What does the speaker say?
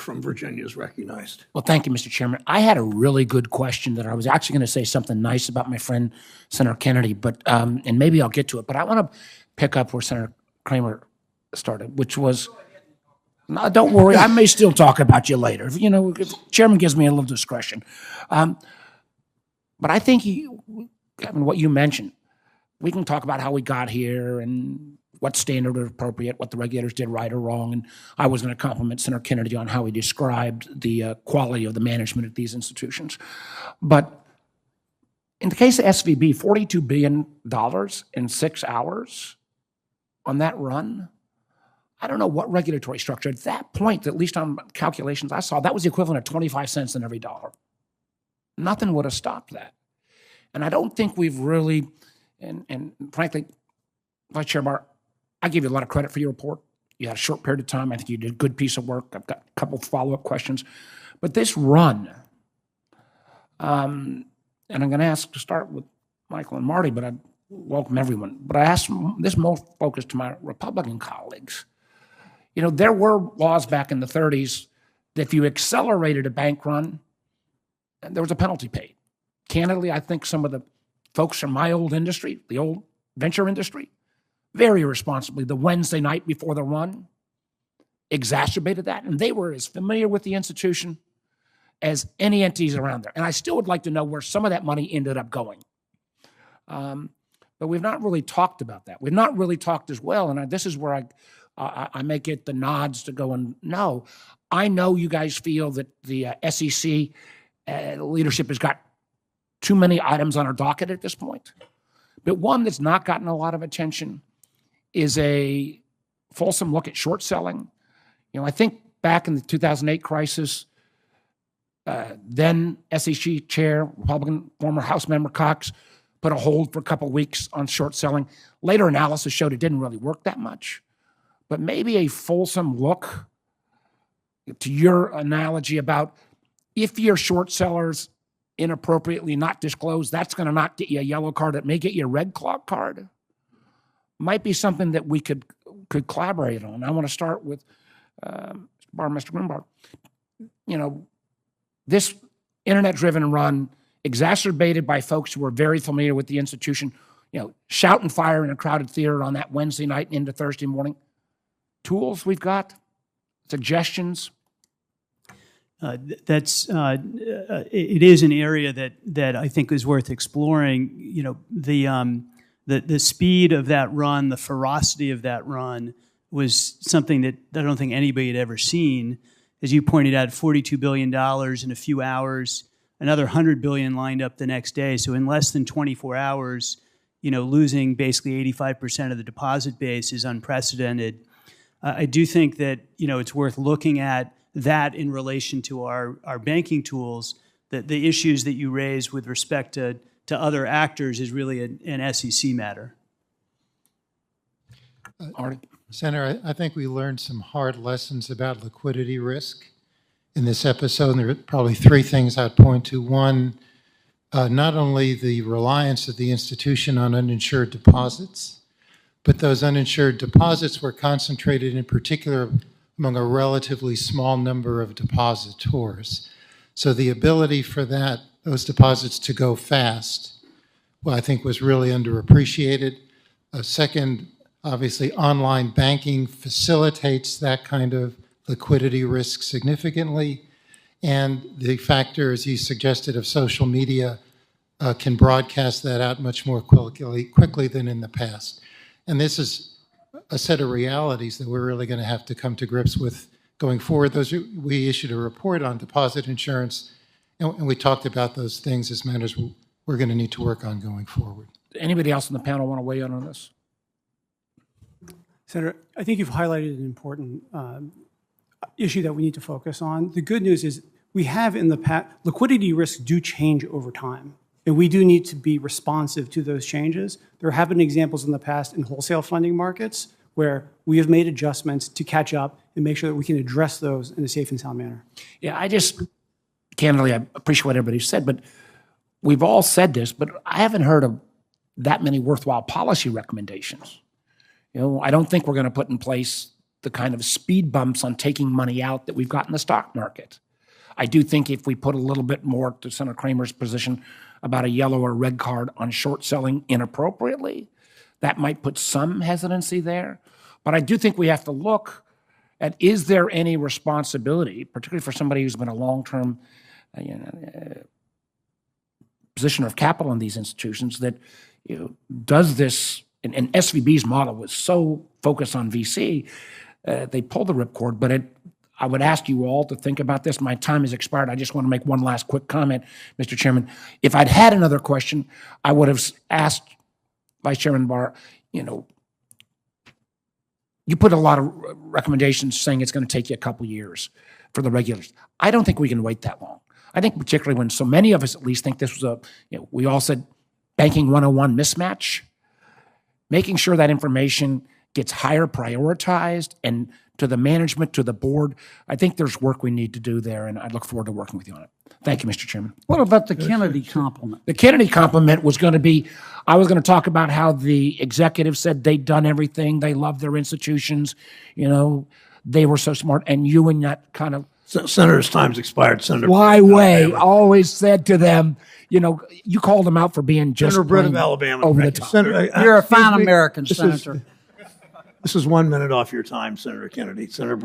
from Virginia is recognized. Well, thank you, Mr. Chairman. I had a really good question that I was actually going to say something nice about my friend Senator Kennedy, but and maybe I'll get to it. But I want to pick up where Senator Kramer started, which was, no, don't worry, I may still talk about you later. If the Chairman gives me a little discretion. But I think what you mentioned, we can talk about how we got here and what standard was appropriate, what the regulators did right or wrong. And I was going to compliment Senator Kennedy on how he described the quality of the management at these institutions. But in the case of SVB, $42 billion in 6 hours on that run, I don't know what regulatory structure. At that point, at least on calculations I saw, that was the equivalent of 25 cents in every dollar. Nothing would have stopped that. And I don't think we've really, and frankly, Vice Chair Barr, I give you a lot of credit for your report. You had a short period of time. I think you did a good piece of work. I've got a couple of follow-up questions. But this run, and I'm going to ask to start with Michael and Marty, but I welcome everyone. But I ask this most focused to my Republican colleagues. There were laws back in the 30s that if you accelerated a bank run, there was a penalty paid. Candidly, I think some of the folks from my old industry, the old venture industry, very irresponsibly, the Wednesday night before the run, exacerbated that. And they were as familiar with the institution as any entities around there. And I still would like to know where some of that money ended up going. But we've not really talked about that. We've not really talked as well. And this is where I may get the nods to go and no. I know you guys feel that the SEC leadership has got too many items on our docket at this point. But one that's not gotten a lot of attention is a fulsome look at short selling. I think back in the 2008 crisis, then SEC chair, Republican former House member Cox, put a hold for a couple of weeks on short selling. Later analysis showed it didn't really work that much. But maybe a fulsome look to your analogy about if your short sellers inappropriately not disclosed, that's going to not get you a yellow card. It may get you a red card. Might be something that we could collaborate on. I want to start with Mr. Grunberg. This internet-driven run exacerbated by folks who are very familiar with the institution, shout and fire in a crowded theater on that Wednesday night into Thursday morning. Tools we've got, suggestions. It is an area that I think is worth exploring. The speed of that run, the ferocity of that run was something that I don't think anybody had ever seen. As you pointed out, $42 billion in a few hours, another $100 billion lined up the next day. So in less than 24 hours, losing basically 85% of the deposit base is unprecedented. I do think that, it's worth looking at that in relation to our banking tools, that the issues that you raise with respect to other actors is really an SEC matter. Senator, I think we learned some hard lessons about liquidity risk in this episode. And there are probably three things I'd point to. One, not only the reliance of the institution on uninsured deposits, but those uninsured deposits were concentrated in particular among a relatively small number of depositors. So the ability for those deposits to go fast, I think was really underappreciated. Second, obviously online banking facilitates that kind of liquidity risk significantly. And the factor, as you suggested, of social media can broadcast that out much more quickly than in the past. And this is a set of realities that we're really going to have to come to grips with going forward. We issued a report on deposit insurance, and we talked about those things as matters we're going to need to work on going forward. Anybody else on the panel want to weigh in on this? Senator, I think you've highlighted an important issue that we need to focus on. The good news is we have in the past, liquidity risks do change over time. And we do need to be responsive to those changes. There have been examples in the past in wholesale funding markets where we have made adjustments to catch up and make sure that we can address those in a safe and sound manner. Yeah, candidly, I appreciate what everybody said, but we've all said this, but I haven't heard of that many worthwhile policy recommendations. I don't think we're going to put in place the kind of speed bumps on taking money out that we've got in the stock market. I do think if we put a little bit more to Senator Kramer's position about a yellow or red card on short selling inappropriately, that might put some hesitancy there. But I do think we have to look at, is there any responsibility, particularly for somebody who's been a long-term position of capital in these institutions, that does this, and SVB's model was so focused on VC, they pulled the ripcord, but I would ask you all to think about this. My time has expired. I just want to make one last quick comment, Mr. Chairman. If I'd had another question, I would have asked Vice Chairman Barr, you put a lot of recommendations saying it's going to take you a couple years for the regulators. I don't think we can wait that long. I think particularly when so many of us at least think this was we all said banking 101 mismatch, making sure that information gets higher prioritized and to the management, to the board. I think there's work we need to do there, and I look forward to working with you on it. Thank you, Mr. Chairman. What about the Kennedy compliment? The Kennedy compliment was going to be, I was going to talk about how the executive said they'd done everything, they loved their institutions, they were so smart, and you and that kind of Senator's time's expired, Senator. Why way always said to them, you called them out for being just Senator Britt of plain Alabama. over the top. Senator, You're a excuse fine me, American, this Senator. This is 1 minute off your time, Senator Kennedy. Senator Britt.